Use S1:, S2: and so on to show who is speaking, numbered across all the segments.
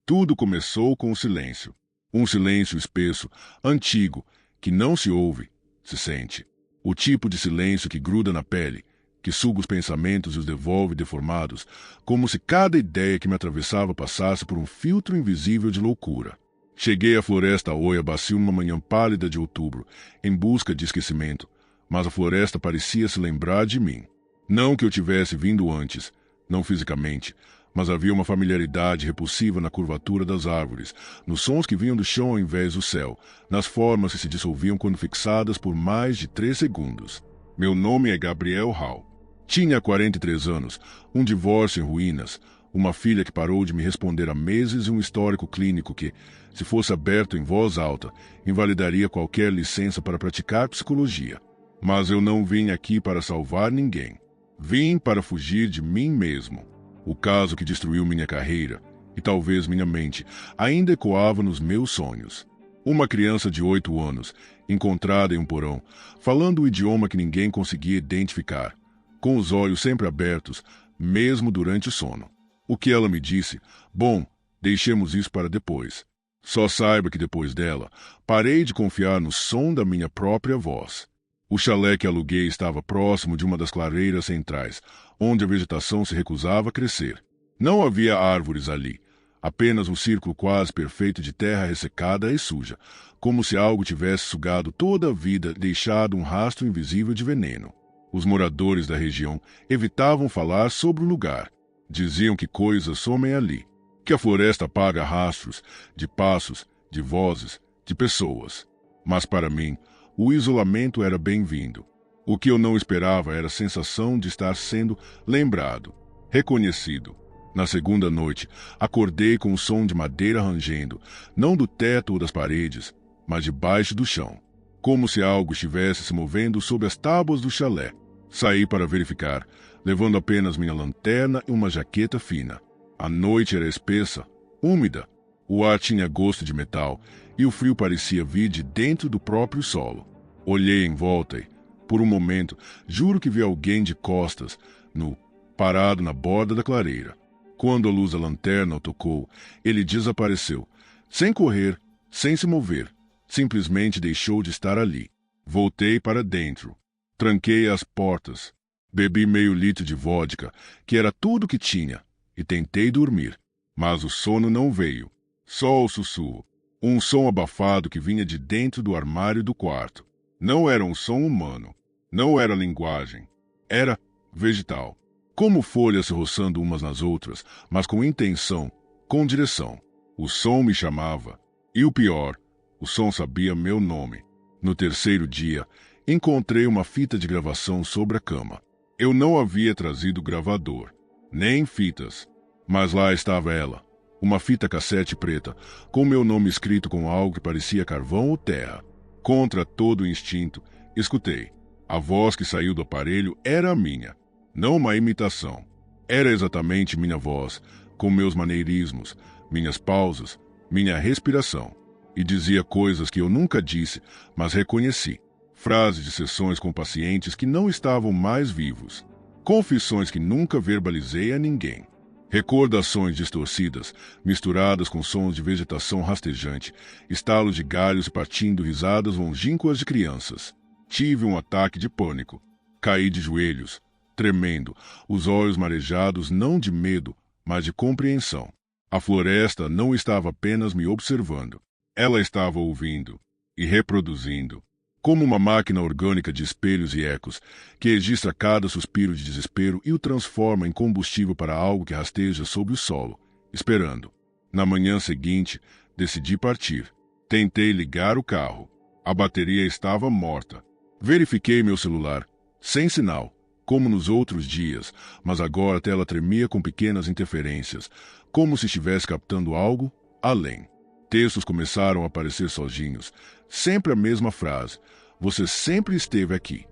S1: Tudo começou com o silêncio. Um silêncio espesso, antigo, que não se ouve, se sente. O tipo de silêncio que gruda na pele, que suga os pensamentos e os devolve deformados, como se cada ideia que me atravessava passasse por um filtro invisível de loucura. Cheguei à floresta Oiabaciu numa manhã pálida de outubro, em busca de esquecimento, mas a floresta parecia se lembrar de mim. Não que eu tivesse vindo antes, não fisicamente, mas havia uma familiaridade repulsiva na curvatura das árvores, nos sons que vinham do chão ao invés do céu, nas formas que se dissolviam quando fixadas por mais de 3 segundos. Meu nome é Gabriel Hall. Tinha 43 anos, um divórcio em ruínas, uma filha que parou de me responder há meses e um histórico clínico que, se fosse aberto em voz alta, invalidaria qualquer licença para praticar psicologia. Mas eu não vim aqui para salvar ninguém. Vim para fugir de mim mesmo. O caso que destruiu minha carreira, e talvez minha mente, ainda ecoava nos meus sonhos. Uma criança de 8 anos, encontrada em um porão, falando o idioma que ninguém conseguia identificar, com os olhos sempre abertos, mesmo durante o sono. O que ela me disse? Bom, deixemos isso para depois. Só saiba que depois dela, parei de confiar no som da minha própria voz. O chalé que aluguei estava próximo de uma das clareiras centrais, onde a vegetação se recusava a crescer. Não havia árvores ali, apenas um círculo quase perfeito de terra ressecada e suja, como se algo tivesse sugado toda a vida e deixado um rastro invisível de veneno. Os moradores da região evitavam falar sobre o lugar. Diziam que coisas somem ali, que a floresta apaga rastros de passos, de vozes, de pessoas. Mas para mim, o isolamento era bem-vindo. O que eu não esperava era a sensação de estar sendo lembrado, reconhecido. Na segunda noite, acordei com o som de madeira rangendo, não do teto ou das paredes, mas debaixo do chão, como se algo estivesse se movendo sob as tábuas do chalé. Saí para verificar, levando apenas minha lanterna e uma jaqueta fina. A noite era espessa, úmida. O ar tinha gosto de metal e o frio parecia vir de dentro do próprio solo. Olhei em volta e, por um momento, juro que vi alguém de costas, nu, parado na borda da clareira. Quando a luz da lanterna o tocou, ele desapareceu, sem correr, sem se mover. Simplesmente deixou de estar ali. Voltei para dentro. Tranquei as portas. Bebi meio litro de vodka, que era tudo que tinha, e tentei dormir. Mas o sono não veio. Só o sussurro. Um som abafado que vinha de dentro do armário do quarto. Não era um som humano. Não era linguagem. Era vegetal. Como folhas se roçando umas nas outras, mas com intenção, com direção. O som me chamava. E o pior, o som sabia meu nome. No terceiro dia, encontrei uma fita de gravação sobre a cama. Eu não havia trazido gravador, nem fitas, mas lá estava ela, uma fita cassete preta, com meu nome escrito com algo que parecia carvão ou terra. Contra todo o instinto, escutei. A voz que saiu do aparelho era a minha, não uma imitação. Era exatamente minha voz, com meus maneirismos, minhas pausas, minha respiração. E dizia coisas que eu nunca disse, mas reconheci. Frases de sessões com pacientes que não estavam mais vivos. Confissões que nunca verbalizei a ninguém. Recordações distorcidas, misturadas com sons de vegetação rastejante, estalos de galhos e partindo risadas longínquas de crianças. Tive um ataque de pânico. Caí de joelhos, tremendo, os olhos marejados não de medo, mas de compreensão. A floresta não estava apenas me observando. Ela estava ouvindo e reproduzindo. Como uma máquina orgânica de espelhos e ecos, que registra cada suspiro de desespero e o transforma em combustível para algo que rasteja sobre o solo, esperando. Na manhã seguinte, decidi partir. Tentei ligar o carro. A bateria estava morta. Verifiquei meu celular, sem sinal, como nos outros dias, mas agora a tela tremia com pequenas interferências, como se estivesse captando algo além. Textos começaram a aparecer sozinhos, sempre a mesma frase: "Você sempre esteve aqui",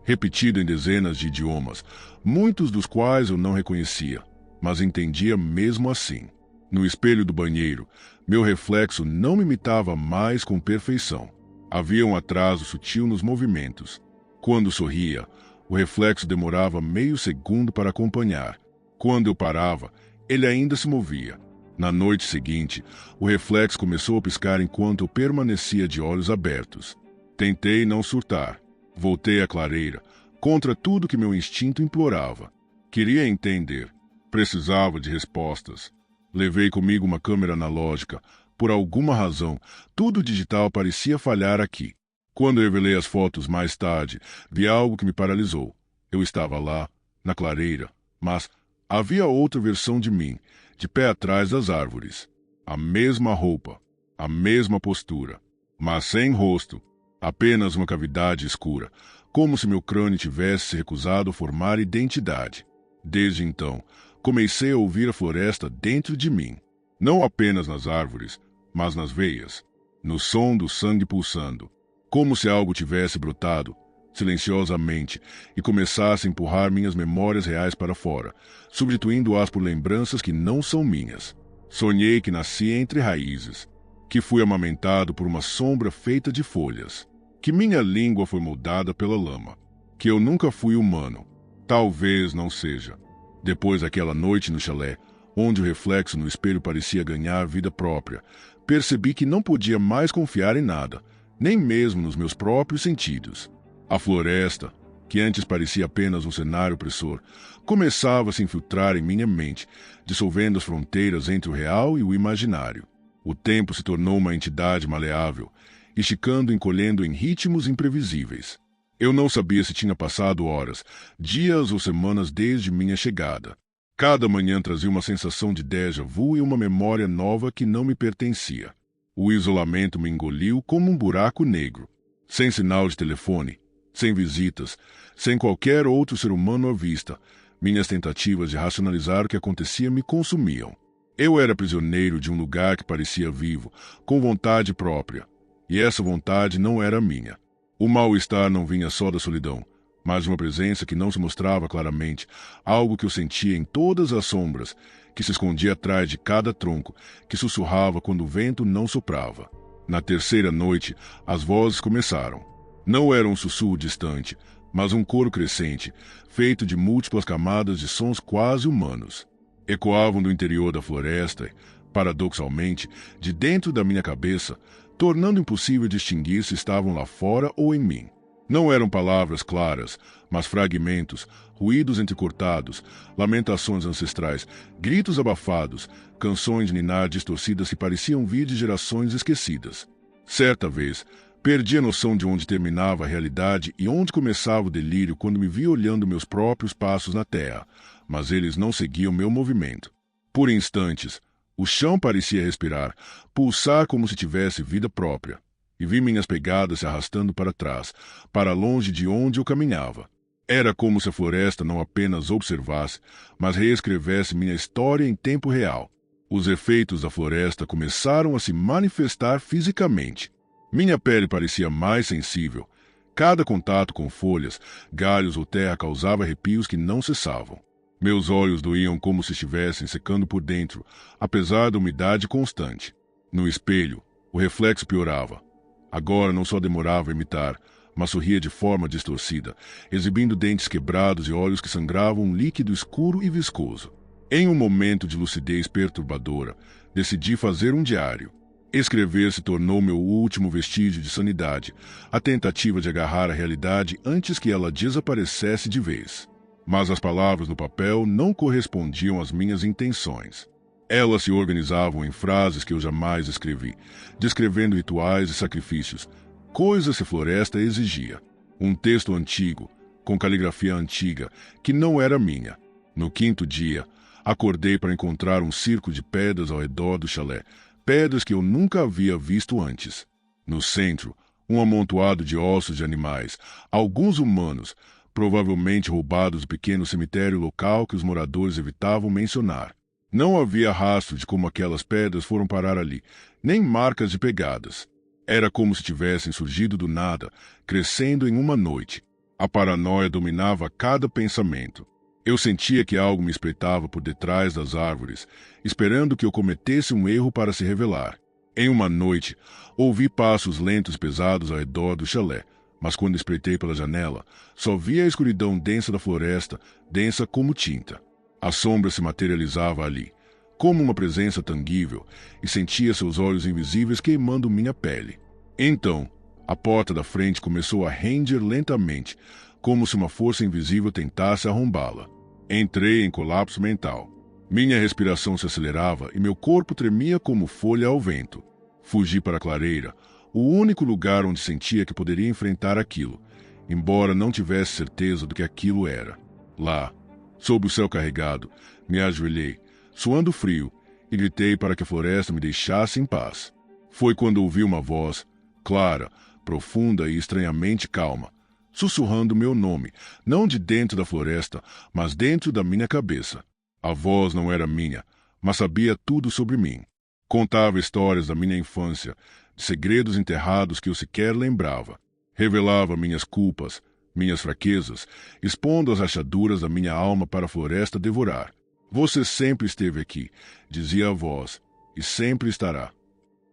S1: repetido em dezenas de idiomas, muitos dos quais eu não reconhecia, mas entendia mesmo assim. No espelho do banheiro, meu reflexo não me imitava mais com perfeição. Havia um atraso sutil nos movimentos. Quando sorria, o reflexo demorava meio segundo para acompanhar. Quando eu parava, ele ainda se movia. Na noite seguinte, o reflexo começou a piscar enquanto eu permanecia de olhos abertos. Tentei não surtar. Voltei à clareira, contra tudo que meu instinto implorava. Queria entender. Precisava de respostas. Levei comigo uma câmera analógica. Por alguma razão, tudo digital parecia falhar aqui. Quando revelei as fotos mais tarde, vi algo que me paralisou. Eu estava lá, na clareira, mas havia outra versão de mim, de pé atrás das árvores. A mesma roupa, a mesma postura, mas sem rosto, apenas uma cavidade escura, como se meu crânio tivesse se recusado a formar identidade. Desde então, comecei a ouvir a floresta dentro de mim, não apenas nas árvores, mas nas veias, no som do sangue pulsando, como se algo tivesse brotado, silenciosamente, e começasse a empurrar minhas memórias reais para fora, substituindo-as por lembranças que não são minhas. Sonhei que nasci entre raízes, que fui amamentado por uma sombra feita de folhas, que minha língua foi moldada pela lama, que eu nunca fui humano. Talvez não seja. Depois daquela noite no chalé, onde o reflexo no espelho parecia ganhar vida própria, percebi que não podia mais confiar em nada, nem mesmo nos meus próprios sentidos. A floresta, que antes parecia apenas um cenário opressor, começava a se infiltrar em minha mente, dissolvendo as fronteiras entre o real e o imaginário. O tempo se tornou uma entidade maleável, esticando e encolhendo em ritmos imprevisíveis. Eu não sabia se tinha passado horas, dias ou semanas desde minha chegada. Cada manhã trazia uma sensação de déjà vu e uma memória nova que não me pertencia. O isolamento me engoliu como um buraco negro. Sem sinal de telefone, sem visitas, sem qualquer outro ser humano à vista, minhas tentativas de racionalizar o que acontecia me consumiam. Eu era prisioneiro de um lugar que parecia vivo, com vontade própria, e essa vontade não era minha. O mal-estar não vinha só da solidão, mas de uma presença que não se mostrava claramente, algo que eu sentia em todas as sombras, que se escondia atrás de cada tronco, que sussurrava quando o vento não soprava. Na terceira noite, as vozes começaram. Não era um sussurro distante, mas um coro crescente, feito de múltiplas camadas de sons quase humanos. Ecoavam do interior da floresta e, paradoxalmente, de dentro da minha cabeça, tornando impossível distinguir se estavam lá fora ou em mim. Não eram palavras claras, mas fragmentos, ruídos entrecortados, lamentações ancestrais, gritos abafados, canções de ninar distorcidas que pareciam vir de gerações esquecidas. Certa vez, perdi a noção de onde terminava a realidade e onde começava o delírio quando me vi olhando meus próprios passos na terra, mas eles não seguiam meu movimento. Por instantes, o chão parecia respirar, pulsar como se tivesse vida própria, e vi minhas pegadas se arrastando para trás, para longe de onde eu caminhava. Era como se a floresta não apenas observasse, mas reescrevesse minha história em tempo real. Os efeitos da floresta começaram a se manifestar fisicamente. Minha pele parecia mais sensível. Cada contato com folhas, galhos ou terra causava arrepios que não cessavam. Meus olhos doíam como se estivessem secando por dentro, apesar da umidade constante. No espelho, o reflexo piorava. Agora não só demorava a imitar, mas sorria de forma distorcida, exibindo dentes quebrados e olhos que sangravam um líquido escuro e viscoso. Em um momento de lucidez perturbadora, decidi fazer um diário. Escrever se tornou meu último vestígio de sanidade, a tentativa de agarrar a realidade antes que ela desaparecesse de vez. Mas as palavras no papel não correspondiam às minhas intenções. Elas se organizavam em frases que eu jamais escrevi, descrevendo rituais e sacrifícios, coisas que a floresta exigia. Um texto antigo, com caligrafia antiga, que não era minha. No quinto dia, acordei para encontrar um circo de pedras ao redor do chalé, pedras que eu nunca havia visto antes. No centro, um amontoado de ossos de animais, alguns humanos, provavelmente roubados do pequeno cemitério local que os moradores evitavam mencionar. Não havia rastro de como aquelas pedras foram parar ali, nem marcas de pegadas. Era como se tivessem surgido do nada, crescendo em uma noite. A paranoia dominava cada pensamento. Eu sentia que algo me espreitava por detrás das árvores, esperando que eu cometesse um erro para se revelar. Em uma noite, ouvi passos lentos e pesados ao redor do chalé, mas quando espreitei pela janela, só vi a escuridão densa da floresta, densa como tinta. A sombra se materializava ali, como uma presença tangível, e sentia seus olhos invisíveis queimando minha pele. Então, a porta da frente começou a render lentamente, como se uma força invisível tentasse arrombá-la. Entrei em colapso mental. Minha respiração se acelerava e meu corpo tremia como folha ao vento. Fugi para a clareira, o único lugar onde sentia que poderia enfrentar aquilo, embora não tivesse certeza do que aquilo era. Lá, sob o céu carregado, me ajoelhei, suando frio, e gritei para que a floresta me deixasse em paz. Foi quando ouvi uma voz, clara, profunda e estranhamente calma, sussurrando meu nome, não de dentro da floresta, mas dentro da minha cabeça. A voz não era minha, mas sabia tudo sobre mim. Contava histórias da minha infância, de segredos enterrados que eu sequer lembrava. Revelava minhas culpas, minhas fraquezas, expondo as rachaduras da minha alma para a floresta devorar. Você sempre esteve aqui, dizia a voz, e sempre estará.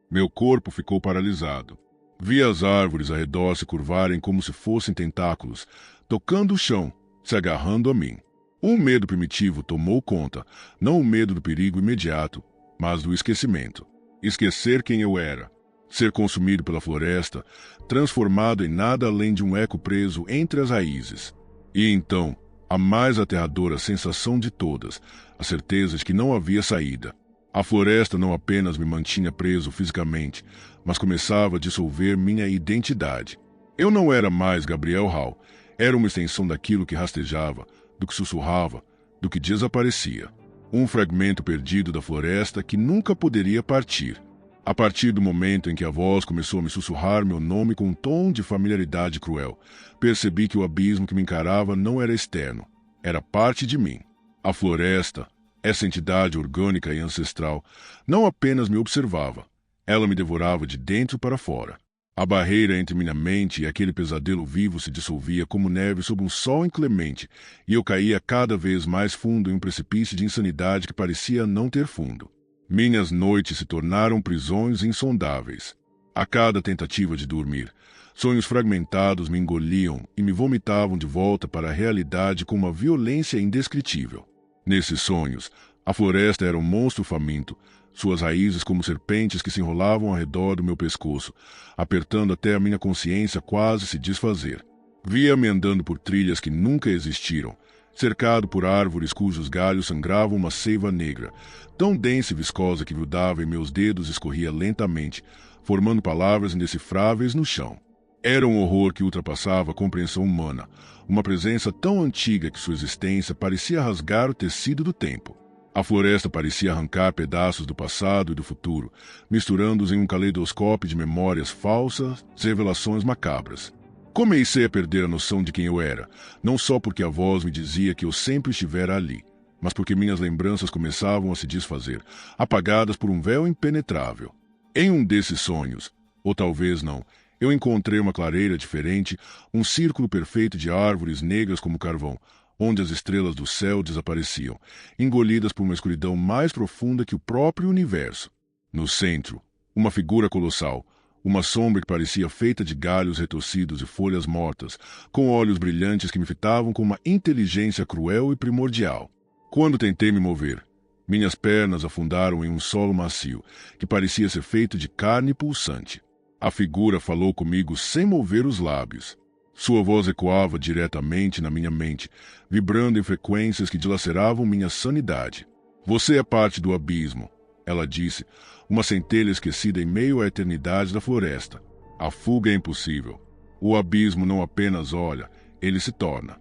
S1: Meu corpo ficou paralisado. Vi as árvores ao redor se curvarem como se fossem tentáculos, tocando o chão, se agarrando a mim. Um medo primitivo tomou conta, não o medo do perigo imediato, mas do esquecimento. Esquecer quem eu era. Ser consumido pela floresta, transformado em nada além de um eco preso entre as raízes. E então, a mais aterradora sensação de todas, a certeza de que não havia saída. A floresta não apenas me mantinha preso fisicamente, mas começava a dissolver minha identidade. Eu não era mais Gabriel Hall, era uma extensão daquilo que rastejava, do que sussurrava, do que desaparecia. Um fragmento perdido da floresta que nunca poderia partir. A partir do momento em que a voz começou a me sussurrar meu nome com um tom de familiaridade cruel, percebi que o abismo que me encarava não era externo, era parte de mim. A floresta, essa entidade orgânica e ancestral, não apenas me observava, ela me devorava de dentro para fora. A barreira entre minha mente e aquele pesadelo vivo se dissolvia como neve sob um sol inclemente, e eu caía cada vez mais fundo em um precipício de insanidade que parecia não ter fundo. Minhas noites se tornaram prisões insondáveis. A cada tentativa de dormir, sonhos fragmentados me engoliam e me vomitavam de volta para a realidade com uma violência indescritível. Nesses sonhos, a floresta era um monstro faminto, suas raízes como serpentes que se enrolavam ao redor do meu pescoço, apertando até a minha consciência quase se desfazer. Via-me andando por trilhas que nunca existiram, cercado por árvores cujos galhos sangravam uma seiva negra, tão densa e viscosa que grudava em meus dedos e escorria lentamente, formando palavras indecifráveis no chão. Era um horror que ultrapassava a compreensão humana, uma presença tão antiga que sua existência parecia rasgar o tecido do tempo. A floresta parecia arrancar pedaços do passado e do futuro, misturando-os em um caleidoscópio de memórias falsas e revelações macabras. Comecei a perder a noção de quem eu era, não só porque a voz me dizia que eu sempre estivera ali, mas porque minhas lembranças começavam a se desfazer, apagadas por um véu impenetrável. Em um desses sonhos, ou talvez não, eu encontrei uma clareira diferente, um círculo perfeito de árvores negras como carvão, onde as estrelas do céu desapareciam, engolidas por uma escuridão mais profunda que o próprio universo. No centro, uma figura colossal, uma sombra que parecia feita de galhos retorcidos e folhas mortas, com olhos brilhantes que me fitavam com uma inteligência cruel e primordial. Quando tentei me mover, minhas pernas afundaram em um solo macio, que parecia ser feito de carne pulsante. A figura falou comigo sem mover os lábios. Sua voz ecoava diretamente na minha mente, vibrando em frequências que dilaceravam minha sanidade. Você é parte do abismo, ela disse, uma centelha esquecida em meio à eternidade da floresta. A fuga é impossível. O abismo não apenas olha, ele se torna.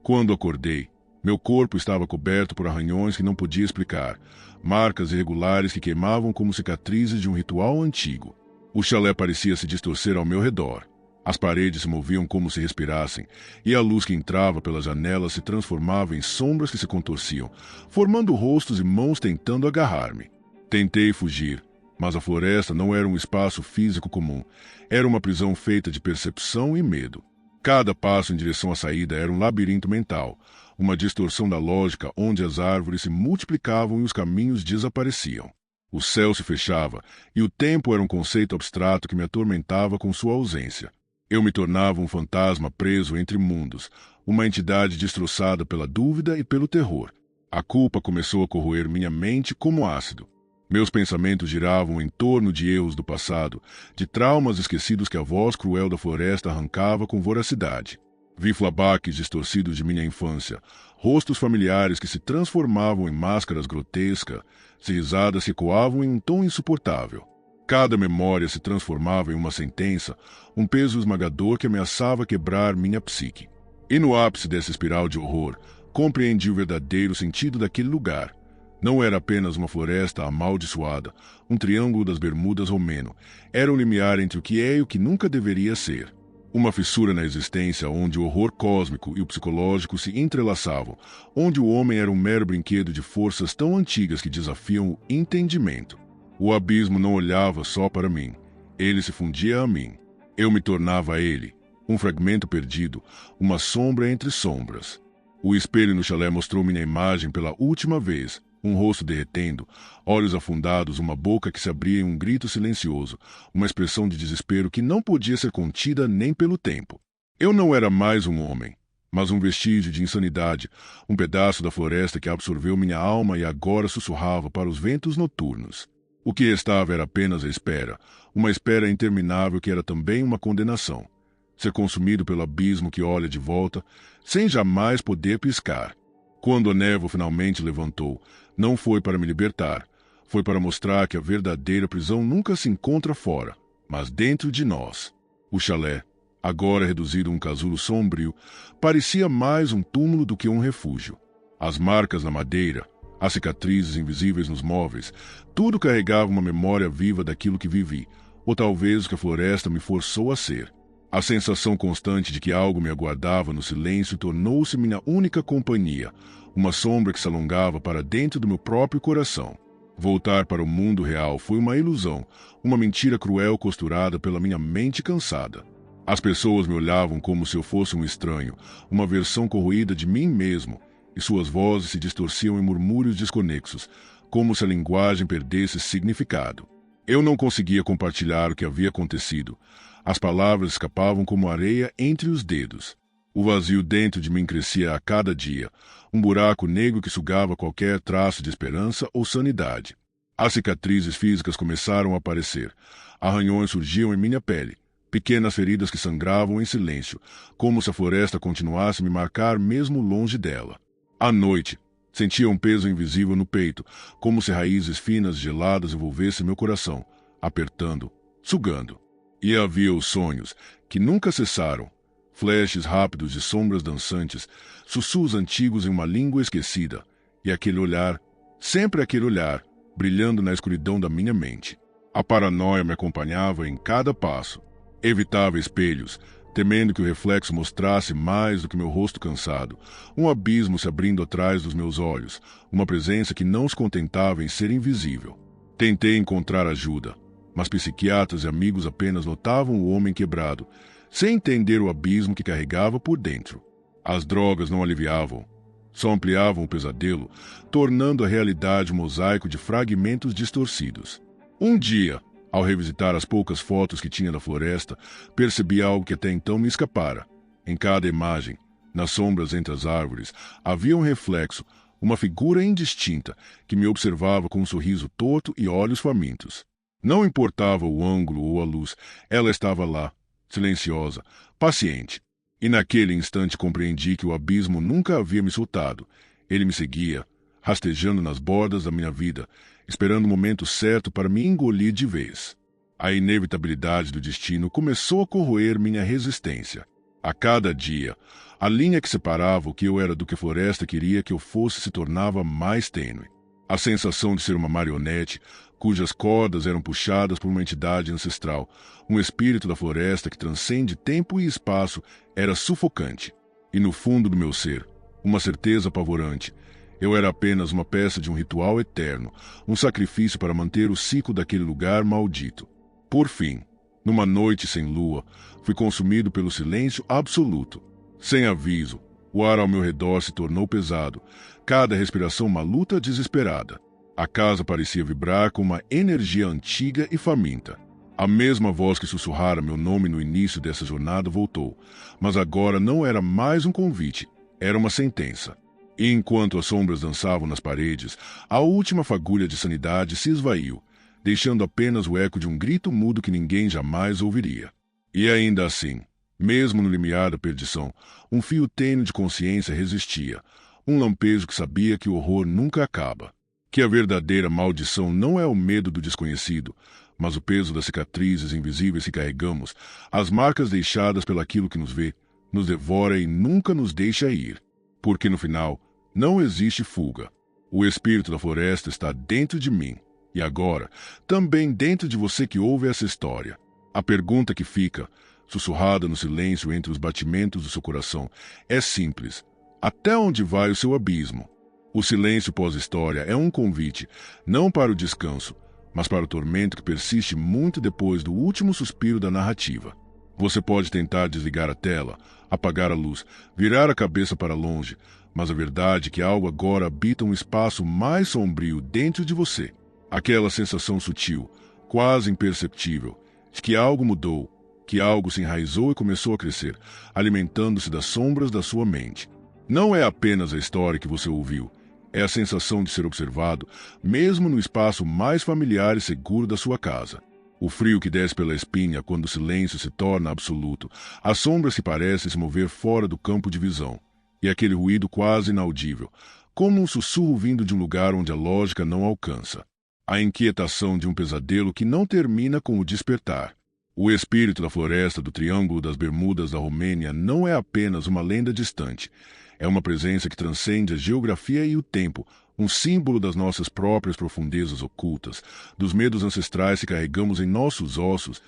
S1: Quando acordei, meu corpo estava coberto por arranhões que não podia explicar, marcas irregulares que queimavam como cicatrizes de um ritual antigo. O chalé parecia se distorcer ao meu redor. As paredes se moviam como se respirassem, e a luz que entrava pelas janelas se transformava em sombras que se contorciam, formando rostos e mãos tentando agarrar-me. Tentei fugir, mas a floresta não era um espaço físico comum, era uma prisão feita de percepção e medo. Cada passo em direção à saída era um labirinto mental, uma distorção da lógica onde as árvores se multiplicavam e os caminhos desapareciam. O céu se fechava, e o tempo era um conceito abstrato que me atormentava com sua ausência. Eu me tornava um fantasma preso entre mundos, uma entidade destroçada pela dúvida e pelo terror. A culpa começou a corroer minha mente como ácido. Meus pensamentos giravam em torno de erros do passado, de traumas esquecidos que a voz cruel da floresta arrancava com voracidade. Vi flashbacks distorcidos de minha infância, rostos familiares que se transformavam em máscaras grotescas, risadas que ecoavam em um tom insuportável. Cada memória se transformava em uma sentença, um peso esmagador que ameaçava quebrar minha psique. E no ápice dessa espiral de horror, compreendi o verdadeiro sentido daquele lugar. Não era apenas uma floresta amaldiçoada, um triângulo das Bermudas romeno. Era um limiar entre o que é e o que nunca deveria ser. Uma fissura na existência onde o horror cósmico e o psicológico se entrelaçavam, onde o homem era um mero brinquedo de forças tão antigas que desafiam o entendimento. O abismo não olhava só para mim. Ele se fundia a mim. Eu me tornava ele, um fragmento perdido, uma sombra entre sombras. O espelho no chalé mostrou minha imagem pela última vez. Um rosto derretendo, olhos afundados, uma boca que se abria em um grito silencioso, uma expressão de desespero que não podia ser contida nem pelo tempo. Eu não era mais um homem, mas um vestígio de insanidade, um pedaço da floresta que absorveu minha alma e agora sussurrava para os ventos noturnos. O que restava era apenas a espera, uma espera interminável que era também uma condenação. Ser consumido pelo abismo que olha de volta, sem jamais poder piscar. Quando a névoa finalmente levantou, não foi para me libertar, foi para mostrar que a verdadeira prisão nunca se encontra fora, mas dentro de nós. O chalé, agora reduzido a um casulo sombrio, parecia mais um túmulo do que um refúgio. As marcas na madeira, as cicatrizes invisíveis nos móveis, tudo carregava uma memória viva daquilo que vivi, ou talvez o que a floresta me forçou a ser. A sensação constante de que algo me aguardava no silêncio tornou-se minha única companhia, uma sombra que se alongava para dentro do meu próprio coração. Voltar para o mundo real foi uma ilusão, uma mentira cruel costurada pela minha mente cansada. As pessoas me olhavam como se eu fosse um estranho, uma versão corroída de mim mesmo, e suas vozes se distorciam em murmúrios desconexos, como se a linguagem perdesse significado. Eu não conseguia compartilhar o que havia acontecido. As palavras escapavam como areia entre os dedos. O vazio dentro de mim crescia a cada dia, um buraco negro que sugava qualquer traço de esperança ou sanidade. As cicatrizes físicas começaram a aparecer. Arranhões surgiam em minha pele, pequenas feridas que sangravam em silêncio, como se a floresta continuasse a me marcar mesmo longe dela. À noite, sentia um peso invisível no peito, como se raízes finas e geladas envolvessem meu coração, apertando, sugando. E havia os sonhos, que nunca cessaram, flashes rápidos de sombras dançantes, sussurros antigos em uma língua esquecida, e aquele olhar, sempre aquele olhar, brilhando na escuridão da minha mente. A paranoia me acompanhava em cada passo. Evitava espelhos, temendo que o reflexo mostrasse mais do que meu rosto cansado, um abismo se abrindo atrás dos meus olhos, uma presença que não se contentava em ser invisível. Tentei encontrar ajuda, mas psiquiatras e amigos apenas notavam o homem quebrado, sem entender o abismo que carregava por dentro. As drogas não aliviavam, só ampliavam o pesadelo, tornando a realidade um mosaico de fragmentos distorcidos. Um dia, ao revisitar as poucas fotos que tinha da floresta, percebi algo que até então me escapara. Em cada imagem, nas sombras entre as árvores, havia um reflexo, uma figura indistinta que me observava com um sorriso torto e olhos famintos. Não importava o ângulo ou a luz, ela estava lá, silenciosa, paciente. E naquele instante compreendi que o abismo nunca havia me soltado. Ele me seguia, rastejando nas bordas da minha vida, esperando o momento certo para me engolir de vez. A inevitabilidade do destino começou a corroer minha resistência. A cada dia, a linha que separava o que eu era do que a floresta queria que eu fosse se tornava mais tênue. A sensação de ser uma marionete, cujas cordas eram puxadas por uma entidade ancestral, um espírito da floresta que transcende tempo e espaço, era sufocante. E no fundo do meu ser, uma certeza apavorante. Eu era apenas uma peça de um ritual eterno, um sacrifício para manter o ciclo daquele lugar maldito. Por fim, numa noite sem lua, fui consumido pelo silêncio absoluto. Sem aviso, o ar ao meu redor se tornou pesado, cada respiração uma luta desesperada. A casa parecia vibrar com uma energia antiga e faminta. A mesma voz que sussurrara meu nome no início dessa jornada voltou, mas agora não era mais um convite, era uma sentença. E enquanto as sombras dançavam nas paredes, a última fagulha de sanidade se esvaiu, deixando apenas o eco de um grito mudo que ninguém jamais ouviria. E ainda assim, mesmo no limiar da perdição, um fio tênue de consciência resistia, um lampejo que sabia que o horror nunca acaba, que a verdadeira maldição não é o medo do desconhecido, mas o peso das cicatrizes invisíveis que carregamos, as marcas deixadas pelaquilo que nos vê, nos devora e nunca nos deixa ir. Porque no final, não existe fuga. O espírito da floresta está dentro de mim, e agora, também dentro de você que ouve essa história. A pergunta que fica, sussurrada no silêncio entre os batimentos do seu coração, é simples. Até onde vai o seu abismo? O silêncio pós-história é um convite, não para o descanso, mas para o tormento que persiste muito depois do último suspiro da narrativa. Você pode tentar desligar a tela, apagar a luz, virar a cabeça para longe, mas a verdade é que algo agora habita um espaço mais sombrio dentro de você. Aquela sensação sutil, quase imperceptível, de que algo mudou, que algo se enraizou e começou a crescer, alimentando-se das sombras da sua mente. Não é apenas a história que você ouviu, é a sensação de ser observado, mesmo no espaço mais familiar e seguro da sua casa. O frio que desce pela espinha quando o silêncio se torna absoluto, as sombras que parecem se mover fora do campo de visão, e aquele ruído quase inaudível, como um sussurro vindo de um lugar onde a lógica não alcança. A inquietação de um pesadelo que não termina com o despertar. O espírito da floresta do Triângulo das Bermudas da Romênia não é apenas uma lenda distante. É uma presença que transcende a geografia e o tempo, um símbolo das nossas próprias profundezas ocultas, dos medos ancestrais que carregamos em nossos ossos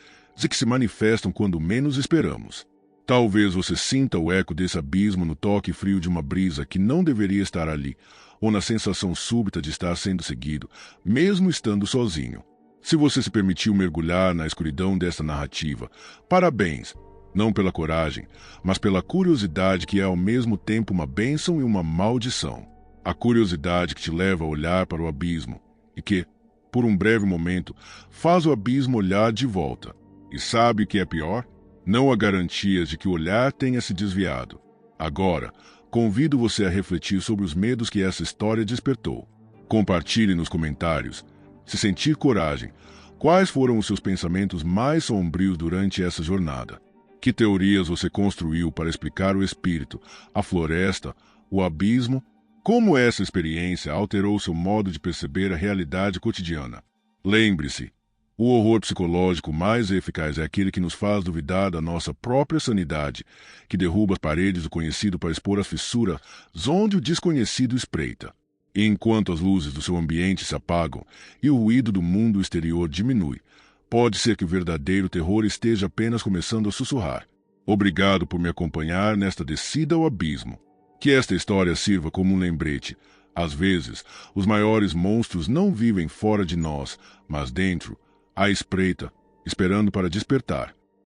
S1: e que se manifestam quando menos esperamos. Talvez você sinta o eco desse abismo no toque frio de uma brisa que não deveria estar ali, ou na sensação súbita de estar sendo seguido, mesmo estando sozinho. Se você se permitiu mergulhar na escuridão desta narrativa, parabéns! Não pela coragem, mas pela curiosidade que é ao mesmo tempo uma bênção e uma maldição. A curiosidade que te leva a olhar para o abismo e que, por um breve momento, faz o abismo olhar de volta. E sabe o que é pior? Não há garantias de que o olhar tenha se desviado. Agora, convido você a refletir sobre os medos que essa história despertou. Compartilhe nos comentários. Se sentir coragem, quais foram os seus pensamentos mais sombrios durante essa jornada? Que teorias você construiu para explicar o espírito, a floresta, o abismo? Como essa experiência alterou seu modo de perceber a realidade cotidiana? Lembre-se, o horror psicológico mais eficaz é aquele que nos faz duvidar da nossa própria sanidade, que derruba as paredes do conhecido para expor as fissuras onde o desconhecido espreita. E enquanto as luzes do seu ambiente se apagam e o ruído do mundo exterior diminui, pode ser que o verdadeiro terror esteja apenas começando a sussurrar. Obrigado por me acompanhar nesta descida ao abismo. Que esta história sirva como um lembrete. Às vezes, os maiores monstros não vivem fora de nós, mas dentro, à espreita, esperando para despertar.